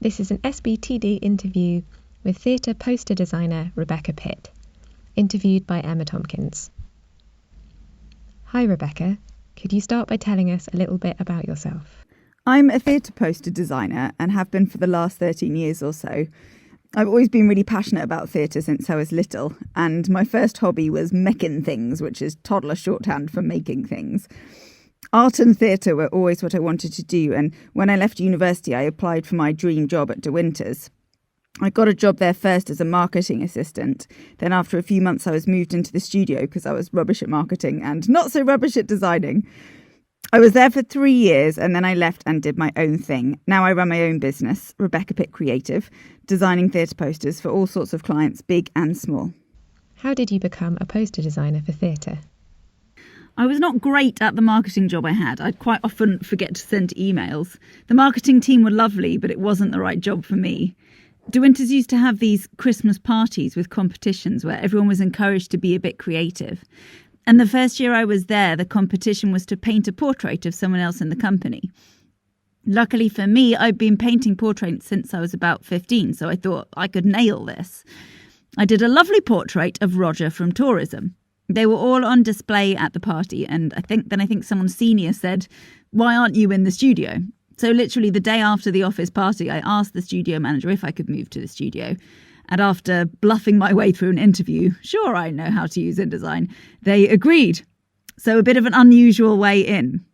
This is an SBTD interview with theatre poster designer Rebecca Pitt, interviewed by Emma Tompkins. Hi Rebecca, could you start by telling us a little bit about yourself? I'm a theatre poster designer and have been for the last 13 years or so. I've always been really passionate about theatre since I was little, and my first hobby was mecking things, which is toddler shorthand for making things. Art and theatre were always what I wanted to do, and when I left university I applied for my dream job at De Winters. I got a job there first as a marketing assistant. Then after a few months I was moved into the studio because I was rubbish at marketing and not so rubbish at designing. I was there for 3 years and then I left and did my own thing. Now I run my own business, Rebecca Pitt Creative, designing theatre posters for all sorts of clients, big and small. How did you become a poster designer for theatre? I was not great at the marketing job I had. I'd quite often forget to send emails. The marketing team were lovely, but it wasn't the right job for me. De Winters used to have these Christmas parties with competitions where everyone was encouraged to be a bit creative. And the first year I was there, the competition was to paint a portrait of someone else in the company. Luckily for me, I'd been painting portraits since I was about 15, so I thought I could nail this. I did a lovely portrait of Roger from tourism. They were all on display at the party, and I think someone senior said, "Why aren't you in the studio?" So literally the day after the office party, I asked the studio manager if I could move to the studio. And after bluffing my way through an interview, sure, I know how to use InDesign, they agreed. So a bit of an unusual way in.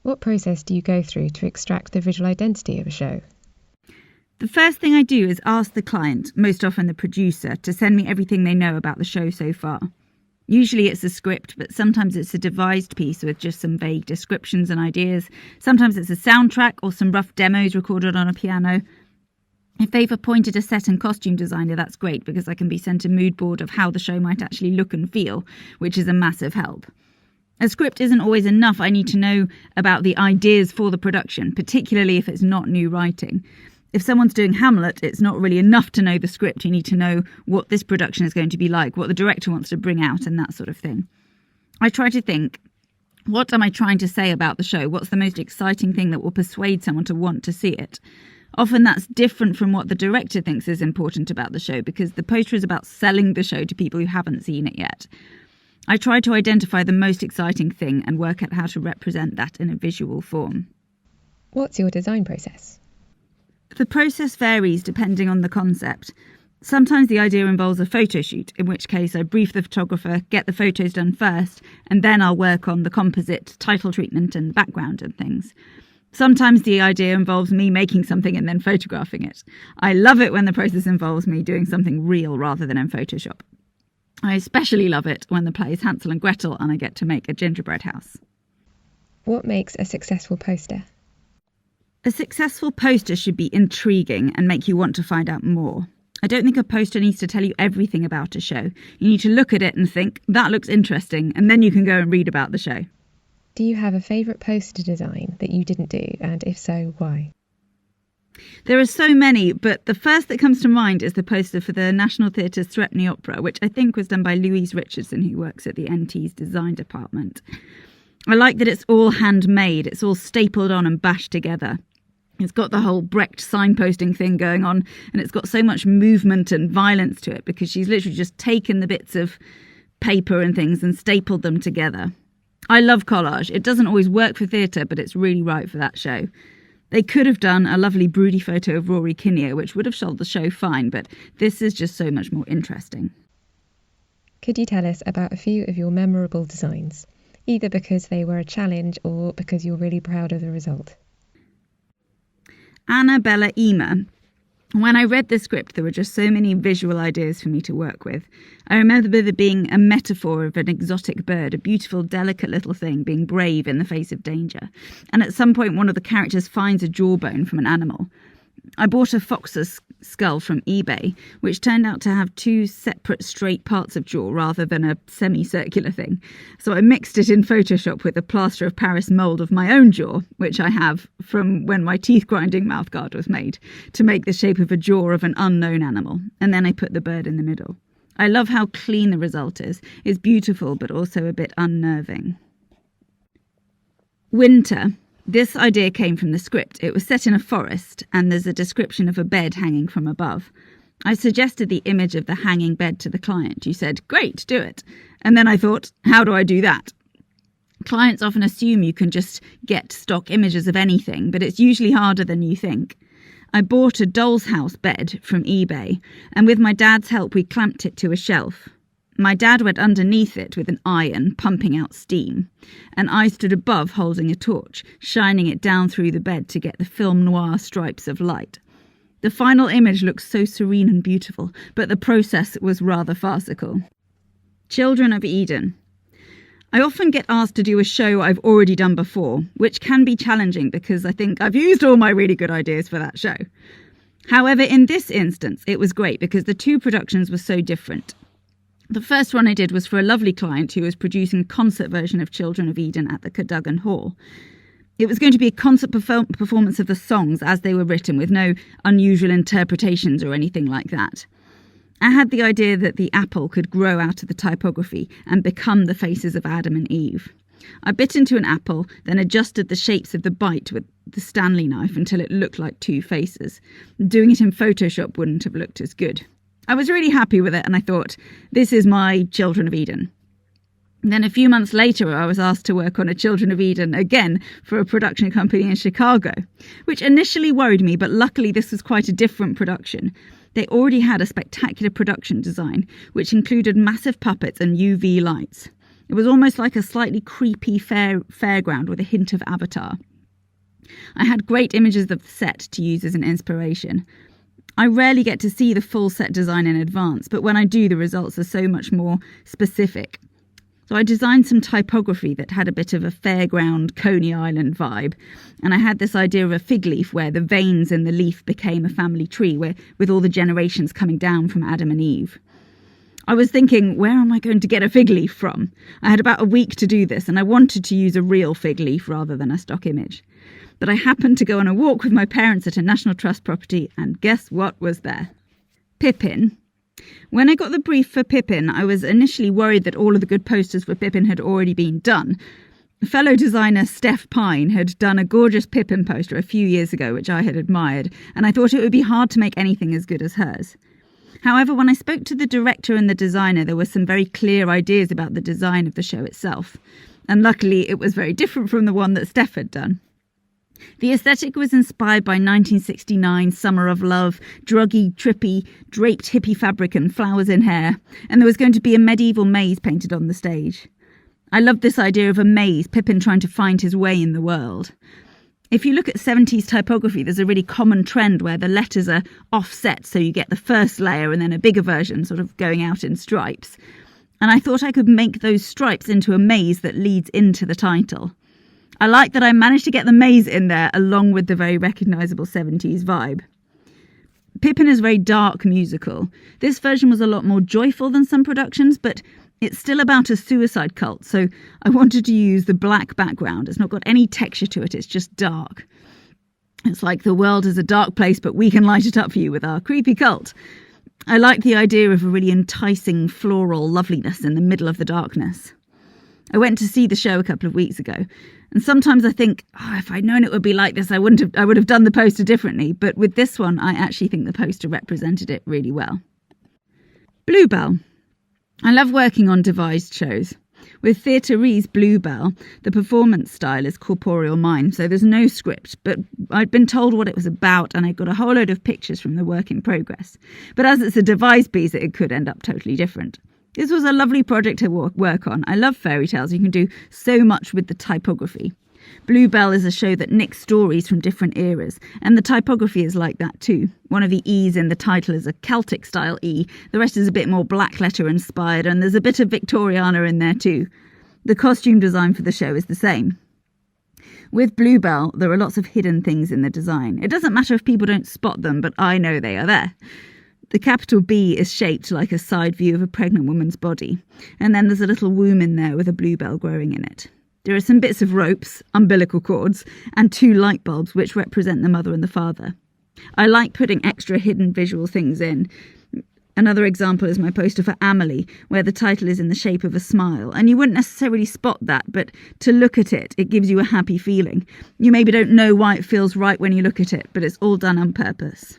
What process do you go through to extract the visual identity of a show? The first thing I do is ask the client, most often the producer, to send me everything they know about the show so far. Usually it's a script, but sometimes it's a devised piece with just some vague descriptions and ideas. Sometimes it's a soundtrack or some rough demos recorded on a piano. If they've appointed a set and costume designer, that's great because I can be sent a mood board of how the show might actually look and feel, which is a massive help. A script isn't always enough. I need to know about the ideas for the production, particularly if it's not new writing. If someone's doing Hamlet, it's not really enough to know the script. You need to know what this production is going to be like, what the director wants to bring out and that sort of thing. I try to think, what am I trying to say about the show? What's the most exciting thing that will persuade someone to want to see it? Often that's different from what the director thinks is important about the show because the poster is about selling the show to people who haven't seen it yet. I try to identify the most exciting thing and work out how to represent that in a visual form. What's your design process? The process varies depending on the concept. Sometimes the idea involves a photo shoot, in which case I brief the photographer, get the photos done first, and then I'll work on the composite, title treatment and background and things. Sometimes the idea involves me making something and then photographing it. I love it when the process involves me doing something real rather than in Photoshop. I especially love it when the play is Hansel and Gretel and I get to make a gingerbread house. What makes a successful poster? A successful poster should be intriguing and make you want to find out more. I don't think a poster needs to tell you everything about a show. You need to look at it and think, that looks interesting, and then you can go and read about the show. Do you have a favourite poster design that you didn't do, and if so, why? There are so many, but the first that comes to mind is the poster for the National Theatre's Threepenny Opera, which I think was done by Louise Richardson, who works at the NT's design department. I like that it's all handmade, it's all stapled on and bashed together. It's got the whole Brecht signposting thing going on, and it's got so much movement and violence to it because she's literally just taken the bits of paper and things and stapled them together. I love collage. It doesn't always work for theatre, but it's really right for that show. They could have done a lovely broody photo of Rory Kinnear, which would have sold the show fine, but this is just so much more interesting. Could you tell us about a few of your memorable designs, either because they were a challenge or because you're really proud of the result? Annabella Ema. When I read the script, there were just so many visual ideas for me to work with. I remember there being a metaphor of an exotic bird, a beautiful, delicate little thing being brave in the face of danger. And at some point, one of the characters finds a jawbone from an animal. I bought a fox's skull from eBay, which turned out to have 2 separate straight parts of jaw rather than a semicircular thing. So I mixed it in Photoshop with a plaster of Paris mould of my own jaw, which I have from when my teeth-grinding mouthguard was made, to make the shape of a jaw of an unknown animal. And then I put the bird in the middle. I love how clean the result is. It's beautiful, but also a bit unnerving. Winter. This idea came from the script. It was set in a forest, and there's a description of a bed hanging from above. I suggested the image of the hanging bed to the client, who said, "Great, do it." And then I thought, how do I do that? Clients often assume you can just get stock images of anything, but it's usually harder than you think. I bought a doll's house bed from eBay, and with my dad's help we clamped it to a shelf. My dad went underneath it with an iron, pumping out steam, and I stood above holding a torch, shining it down through the bed to get the film noir stripes of light. The final image looks so serene and beautiful, but the process was rather farcical. Children of Eden. I often get asked to do a show I've already done before, which can be challenging because I think I've used all my really good ideas for that show. However, in this instance, it was great because the two productions were so different. The first one I did was for a lovely client who was producing a concert version of Children of Eden at the Cadogan Hall. It was going to be a concert performance of the songs as they were written, with no unusual interpretations or anything like that. I had the idea that the apple could grow out of the typography and become the faces of Adam and Eve. I bit into an apple, then adjusted the shapes of the bite with the Stanley knife until it looked like two faces. Doing it in Photoshop wouldn't have looked as good. I was really happy with it, and I thought, this is my Children of Eden. Then a few months later, I was asked to work on a Children of Eden again for a production company in Chicago, which initially worried me, but luckily this was quite a different production. They already had a spectacular production design, which included massive puppets and UV lights. It was almost like a slightly creepy fairground with a hint of Avatar. I had great images of the set to use as an inspiration. I rarely get to see the full set design in advance, but when I do, the results are so much more specific. So I designed some typography that had a bit of a fairground, Coney Island vibe, and I had this idea of a fig leaf where the veins in the leaf became a family tree with all the generations coming down from Adam and Eve. I was thinking, where am I going to get a fig leaf from? I had about a week to do this, and I wanted to use a real fig leaf rather than a stock image. But I happened to go on a walk with my parents at a National Trust property, and guess what was there? Pippin. When I got the brief for Pippin, I was initially worried that all of the good posters for Pippin had already been done. Fellow designer Steph Pine had done a gorgeous Pippin poster a few years ago, which I had admired, and I thought it would be hard to make anything as good as hers. However, when I spoke to the director and the designer, there were some very clear ideas about the design of the show itself, and luckily it was very different from the one that Steph had done. The aesthetic was inspired by 1969 Summer of Love, druggy, trippy, draped hippie fabric and flowers in hair, and there was going to be a medieval maze painted on the stage. I loved this idea of a maze, Pippin trying to find his way in the world. If you look at 70s typography, there's a really common trend where the letters are offset, so you get the first layer and then a bigger version sort of going out in stripes. And I thought I could make those stripes into a maze that leads into the title. I like that I managed to get the maze in there along with the very recognisable 70s vibe. Pippin is a very dark musical. This version was a lot more joyful than some productions, but it's still about a suicide cult, so I wanted to use the black background. It's not got any texture to it, it's just dark. It's like the world is a dark place, but we can light it up for you with our creepy cult. I like the idea of a really enticing floral loveliness in the middle of the darkness. I went to see the show a couple of weeks ago, and sometimes I think, if I'd known it would be like this, I would have done the poster differently. But with this one, I actually think the poster represented it really well. Bluebell. I love working on devised shows. With Theatre Re's Bluebell, the performance style is corporeal mime, so there's no script, but I'd been told what it was about, and I got a whole load of pictures from the work in progress. But as it's a devised piece, it could end up totally different. This was a lovely project to work on. I love fairy tales. You can do so much with the typography. Bluebell is a show that nicks stories from different eras, and the typography is like that too. One of the E's in the title is a Celtic-style E. The rest is a bit more black letter inspired, and there's a bit of Victoriana in there too. The costume design for the show is the same. With Bluebell, there are lots of hidden things in the design. It doesn't matter if people don't spot them, but I know they are there. The capital B is shaped like a side view of a pregnant woman's body, and then there's a little womb in there with a bluebell growing in it. There are some bits of ropes, umbilical cords, and 2 light bulbs which represent the mother and the father. I like putting extra hidden visual things in. Another example is my poster for Amelie, where the title is in the shape of a smile. And you wouldn't necessarily spot that, but to look at it, it gives you a happy feeling. You maybe don't know why it feels right when you look at it, but it's all done on purpose.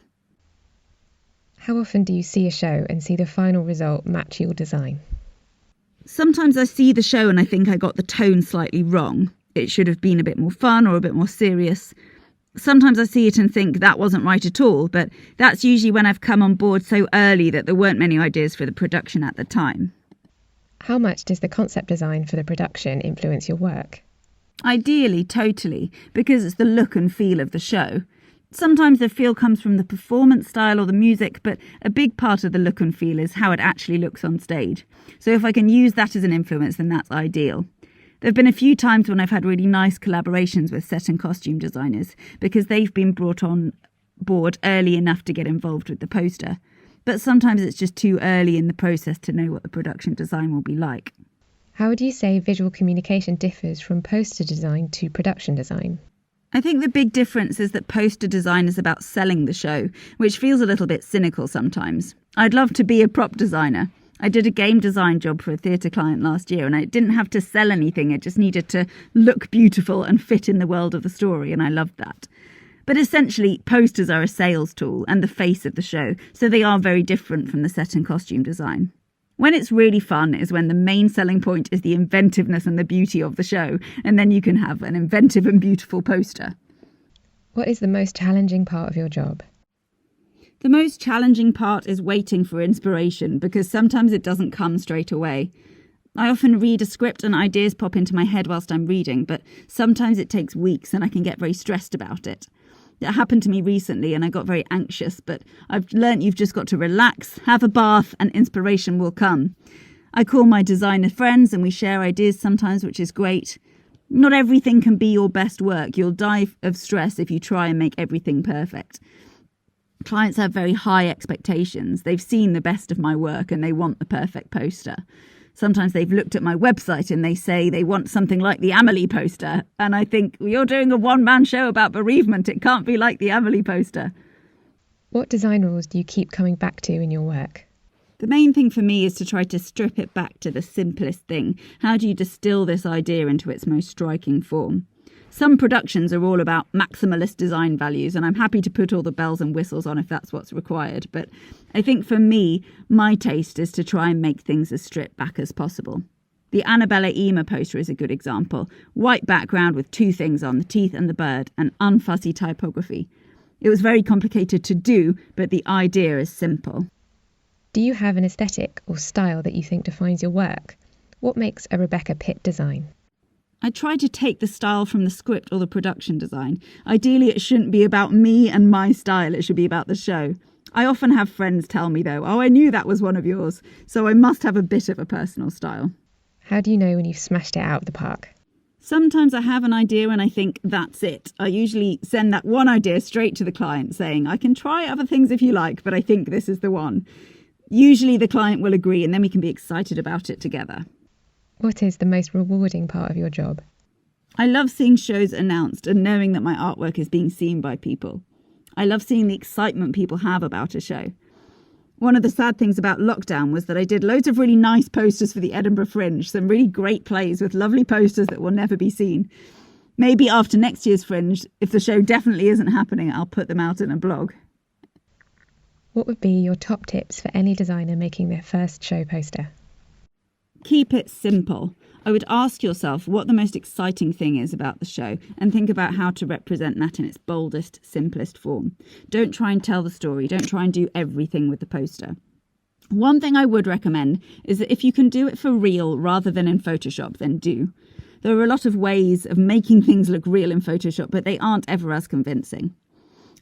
How often do you see a show and see the final result match your design? Sometimes I see the show and I think I got the tone slightly wrong. It should have been a bit more fun or a bit more serious. Sometimes I see it and think that wasn't right at all, but that's usually when I've come on board so early that there weren't many ideas for the production at the time. How much does the concept design for the production influence your work? Ideally, totally, because it's the look and feel of the show. Sometimes the feel comes from the performance style or the music, but a big part of the look and feel is how it actually looks on stage. So if I can use that as an influence, then that's ideal. There have been a few times when I've had really nice collaborations with set and costume designers because they've been brought on board early enough to get involved with the poster. But sometimes it's just too early in the process to know what the production design will be like. How would you say visual communication differs from poster design to production design? I think the big difference is that poster design is about selling the show, which feels a little bit cynical sometimes. I'd love to be a prop designer. I did a game design job for a theatre client last year and I didn't have to sell anything. It just needed to look beautiful and fit in the world of the story, and I loved that. But essentially, posters are a sales tool and the face of the show, so they are very different from the set and costume design. When it's really fun is when the main selling point is the inventiveness and the beauty of the show, and then you can have an inventive and beautiful poster. What is the most challenging part of your job? The most challenging part is waiting for inspiration, because sometimes it doesn't come straight away. I often read a script and ideas pop into my head whilst I'm reading, but sometimes it takes weeks and I can get very stressed about it. It happened to me recently and I got very anxious, but I've learnt you've just got to relax, have a bath, and inspiration will come. I call my designer friends and we share ideas sometimes, which is great. Not everything can be your best work. You'll die of stress if you try and make everything perfect. Clients have very high expectations. They've seen the best of my work and they want the perfect poster. Sometimes they've looked at my website and they say they want something like the Amelie poster. And I think, well, you're doing a one-man show about bereavement. It can't be like the Amelie poster. What design rules do you keep coming back to in your work? The main thing for me is to try to strip it back to the simplest thing. How do you distill this idea into its most striking form? Some productions are all about maximalist design values, and I'm happy to put all the bells and whistles on if that's what's required. But I think for me, my taste is to try and make things as stripped back as possible. The Annabella Ema poster is a good example. White background with two things on, the teeth and the bird, and unfussy typography. It was very complicated to do, but the idea is simple. Do you have an aesthetic or style that you think defines your work? What makes a Rebecca Pitt design? I try to take the style from the script or the production design. Ideally, it shouldn't be about me and my style. It should be about the show. I often have friends tell me, though, oh, I knew that was one of yours, so I must have a bit of a personal style. How do you know when you've smashed it out of the park? Sometimes I have an idea and I think, that's it. I usually send that one idea straight to the client saying, I can try other things if you like, but I think this is the one. Usually the client will agree and then we can be excited about it together. What is the most rewarding part of your job? I love seeing shows announced and knowing that my artwork is being seen by people. I love seeing the excitement people have about a show. One of the sad things about lockdown was that I did loads of really nice posters for the Edinburgh Fringe, some really great plays with lovely posters that will never be seen. Maybe after next year's Fringe, if the show definitely isn't happening, I'll put them out in a blog. What would be your top tips for any designer making their first show poster? Keep it simple. I would ask yourself what the most exciting thing is about the show and think about how to represent that in its boldest, simplest form. Don't try and tell the story. Don't try and do everything with the poster. One thing I would recommend is that if you can do it for real rather than in Photoshop, then do. There are a lot of ways of making things look real in Photoshop, but they aren't ever as convincing.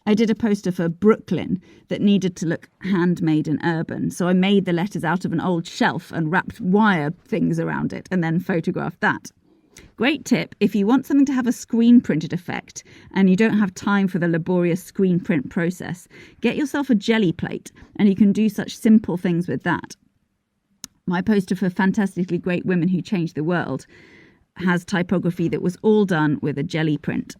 I did a poster for Brooklyn that needed to look handmade and urban, so I made the letters out of an old shelf and wrapped wire things around it and then photographed that. Great tip, if you want something to have a screen printed effect and you don't have time for the laborious screen print process, get yourself a jelly plate and you can do such simple things with that. My poster for Fantastically Great Women Who Changed the World has typography that was all done with a jelly print.